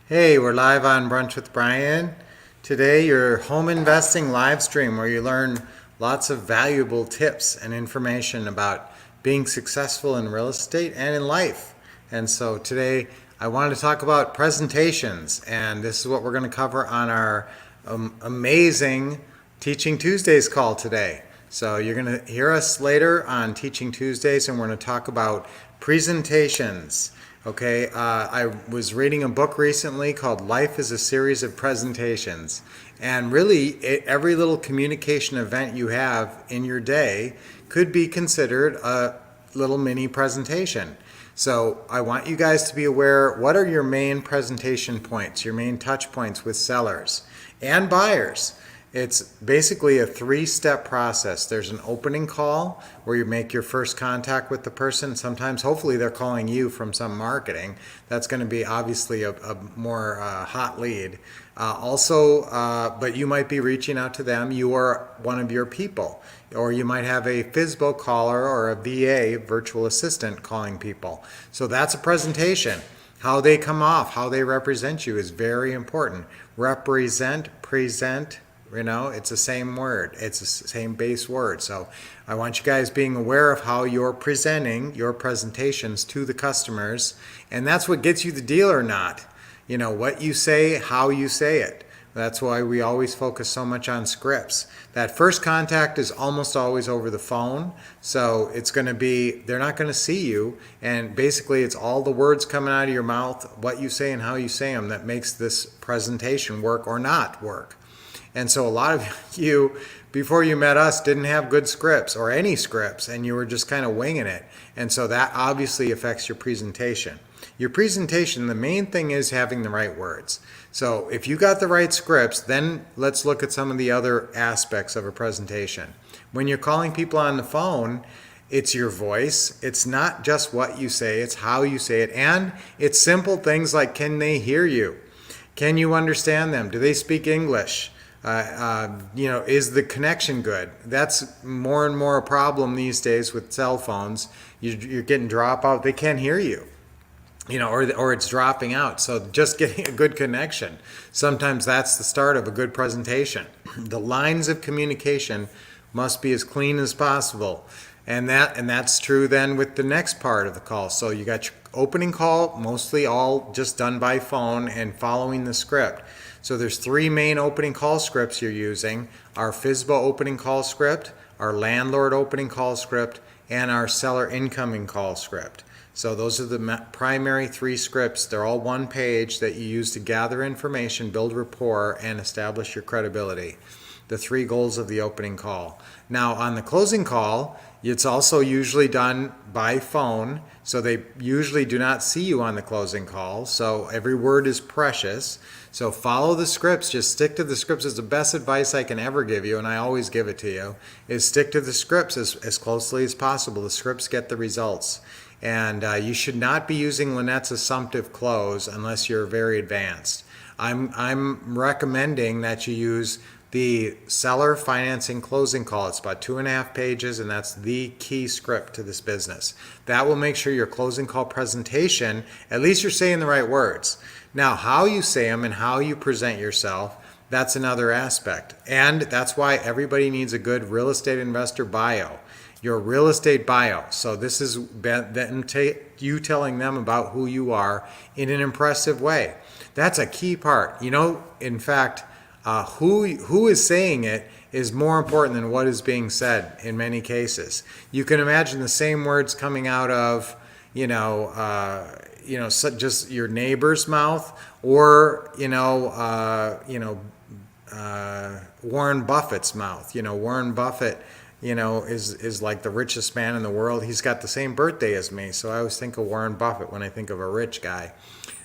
Hey, we're live on Brunch with Brian. Today, your home investing live stream where you learn lots of valuable tips and information about being successful in real estate and in life. And so today, I wanted to talk about presentations, and this is what we're going to cover on our amazing Teaching Tuesdays call today. So you're going to hear us later on Teaching Tuesdays, and we're going to talk about presentations. Okay, I was reading a book recently called Life is a Series of Presentations. And really, every little communication event you have in your day could be considered a little mini presentation. So I want you guys to be aware, what are your main presentation points, your main touch points with sellers and buyers? It's basically a three-step process. There's an opening call where you make your first contact with the person. Sometimes, hopefully, they're calling you from some marketing. That's going to be obviously a more hot lead. But you might be reaching out to them. You are one of your people. Or you might have a FSBO caller or a VA, virtual assistant, calling people. So that's a presentation. How they come off, how they represent you is very important. Represent, present. It's the same word. It's the same base word. So I want you guys being aware of how you're presenting your presentations to the customers. And that's what gets you the deal or not. What you say, how you say it. That's why we always focus so much on scripts. That first contact is almost always over the phone. So it's going to be, they're not going to see you. And basically it's all the words coming out of your mouth, what you say and how you say them, that makes this presentation work or not work. And so a lot of you, before you met us, didn't have good scripts or any scripts, and you were just kind of winging it. And so that obviously affects your presentation. Your presentation, the main thing is having the right words. So if you got the right scripts, then let's look at some of the other aspects of a presentation. When you're calling people on the phone, it's your voice. It's not just what you say, it's how you say it. And it's simple things like, can they hear you? Can you understand them? Do they speak English? Is the connection good? That's more and more a problem these days with cell phones. You're getting dropout. They can't hear you, or it's dropping out. So just getting a good connection. Sometimes that's the start of a good presentation. The lines of communication must be as clean as possible. And that's true then with the next part of the call. So you got your opening call, mostly all just done by phone and following the script. So there's three main opening call scripts you're using: our FSBO opening call script, our landlord opening call script, and our seller incoming call script. So those are the primary three scripts. They're all one page that you use to gather information, build rapport, and establish your credibility. The three goals of the opening call. Now on the closing call, it's also usually done by phone, so they usually do not see you on the closing call, so every word is precious. So follow the scripts, just stick to the scripts. Is the best advice I can ever give you, and I always give it to you, is stick to the scripts as closely as possible. The scripts get the results. And you should not be using Lynette's assumptive close unless you're very advanced. I'm recommending that you use the seller financing closing call. It's about 2.5 pages, and that's the key script to this business. That will make sure your closing call presentation, at least you're saying the right words. Now, how you say them and how you present yourself, that's another aspect. And that's why everybody needs a good real estate investor bio. Your real estate bio. So this is you telling them about who you are in an impressive way. That's a key part. In fact, who is saying it is more important than what is being said in many cases. You can imagine the same words coming out of, just your neighbor's mouth, or Warren Buffett's mouth. Warren Buffett, is like the richest man in the world. He's got the same birthday as me, so I always think of Warren Buffett when I think of a rich guy.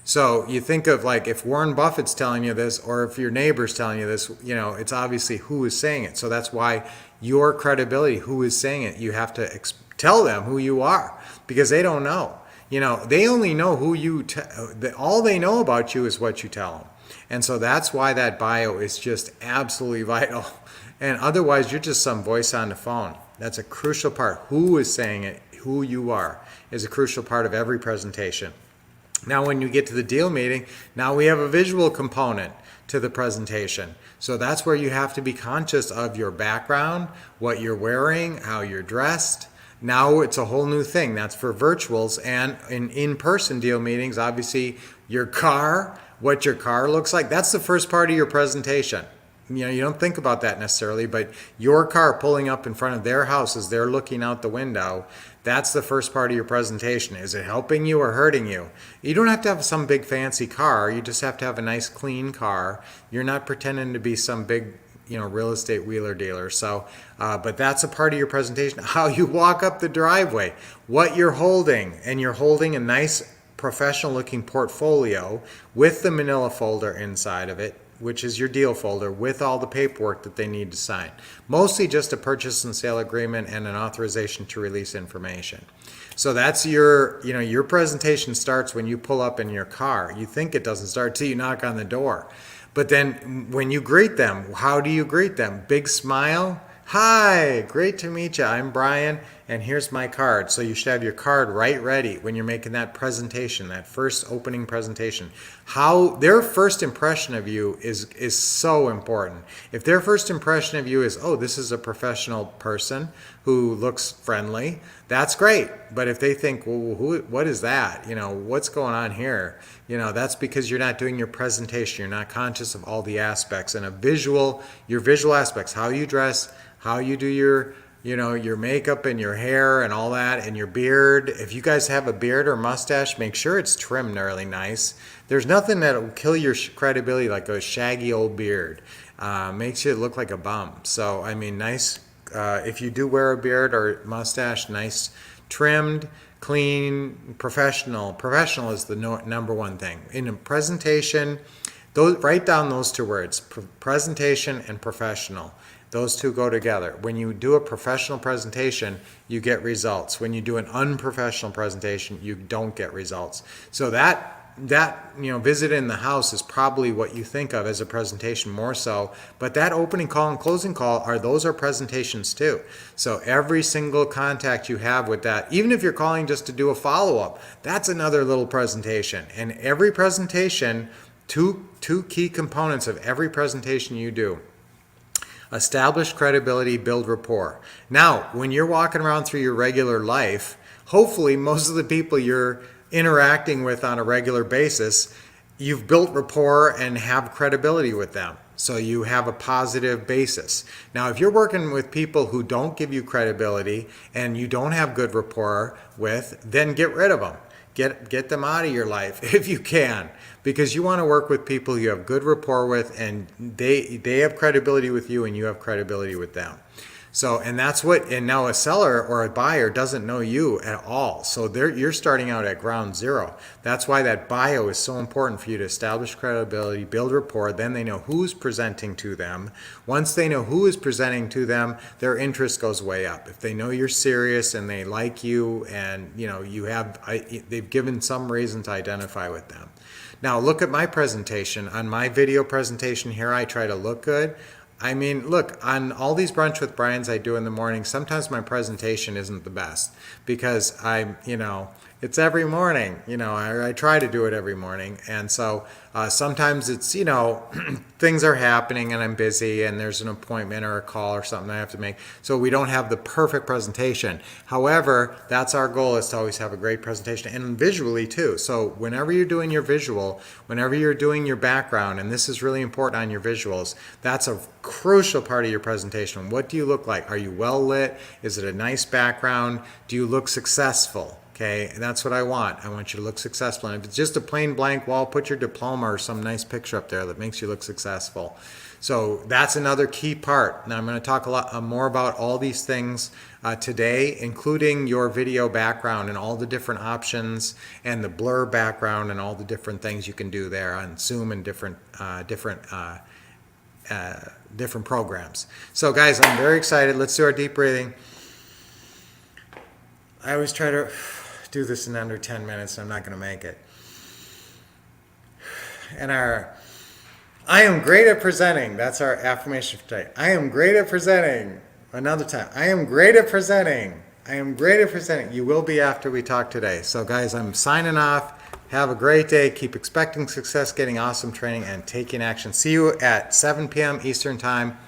So you think of, like, if Warren Buffett's telling you this, or if your neighbor's telling you this, it's obviously who is saying it. So that's why your credibility, who is saying it, you have to tell them who you are, because they don't know. They only know who you, all they know about you is what you tell them. And so that's why that bio is just absolutely vital. And otherwise, you're just some voice on the phone. That's a crucial part. Who is saying it, who you are, is a crucial part of every presentation. Now, when you get to the deal meeting, now we have a visual component to the presentation. So that's where you have to be conscious of your background, what you're wearing, how you're dressed. Now it's a whole new thing. That's for virtuals, and in-person deal meetings, obviously your car, what your car looks like. That's the first part of your presentation. You know, you don't think about that necessarily, but your car pulling up in front of their house as they're looking out the window, that's the first part of your presentation. Is it helping you or hurting you? You don't have to have some big fancy car. You just have to have a nice clean car. You're not pretending to be some big, real estate wheeler dealer. So, but that's a part of your presentation. How you walk up the driveway, what you're holding, and you're holding a nice professional looking portfolio with the manila folder inside of it, which is your deal folder with all the paperwork that they need to sign. Mostly just a purchase and sale agreement and an authorization to release information. So that's your presentation starts when you pull up in your car. You think it doesn't start till you knock on the door. But then when you greet them, how do you greet them? Big smile. Hi, great to meet you. I'm Brian, and here's my card. So you should have your card right ready when you're making that presentation, that first opening presentation. How their first impression of you is so important. If their first impression of you is, oh, this is a professional person who looks friendly, that's great. But if they think, well, what is that? What's going on here? That's because you're not doing your presentation. You're not conscious of all the aspects and your visual aspects, how you dress, how you do your makeup and your hair and all that, and your beard. If you guys have a beard or mustache, make sure it's trimmed really nice. There's nothing that will kill your credibility like a shaggy old beard. Makes you look like a bum. So, nice. If you do wear a beard or mustache, nice, trimmed, clean, professional. Professional is the number one thing. In a presentation, write down those two words, presentation and professional. Those two go together. When you do a professional presentation, you get results. When you do an unprofessional presentation, you don't get results. So that visit in the house is probably what you think of as a presentation more so. But that opening call and closing call those are presentations too. So every single contact you have with that, even if you're calling just to do a follow-up, that's another little presentation. And every presentation, two key components of every presentation you do: establish credibility, build rapport. Now, when you're walking around through your regular life, hopefully most of the people you're interacting with on a regular basis, you've built rapport and have credibility with them. So you have a positive basis. Now, if you're working with people who don't give you credibility and you don't have good rapport with, then get rid of them. Get them out of your life if you can, because you want to work with people you have good rapport with, and they have credibility with you and you have credibility with them. So, and now a seller or a buyer doesn't know you at all. So you're starting out at ground zero. That's why that bio is so important for you to establish credibility, build rapport. Then they know who's presenting to them. Once they know who is presenting to them, their interest goes way up. If they know you're serious and they like you, and they've given some reason to identify with them. Now look at my presentation. On my video presentation here, I try to look good. Look, on all these Brunch with Brians I do in the morning, sometimes my presentation isn't the best because it's every morning. I try to do it every morning. And so sometimes it's, things are happening and I'm busy and there's an appointment or a call or something I have to make. So we don't have the perfect presentation. However, that's our goal, is to always have a great presentation, and visually too. So whenever you're doing your visual, whenever you're doing your background, and this is really important on your visuals, that's a crucial part of your presentation. What do you look like? Are you well lit? Is it a nice background? Do you look successful? Okay, and that's what I want. I want you to look successful. And if it's just a plain blank wall, put your diploma or some nice picture up there that makes you look successful. So that's another key part. Now I'm going to talk a lot more about all these things today, including your video background and all the different options, and the blur background and all the different things you can do there on Zoom and different programs. So guys, I'm very excited. Let's do our deep breathing. I always try to do this in under 10 minutes. I'm not going to make it. And I am great at presenting. That's our affirmation for today. I am great at presenting. Another time. I am great at presenting. I am great at presenting. You will be after we talk today. So guys, I'm signing off. Have a great day. Keep expecting success, getting awesome training, and taking action. See you at 7 p.m. Eastern Time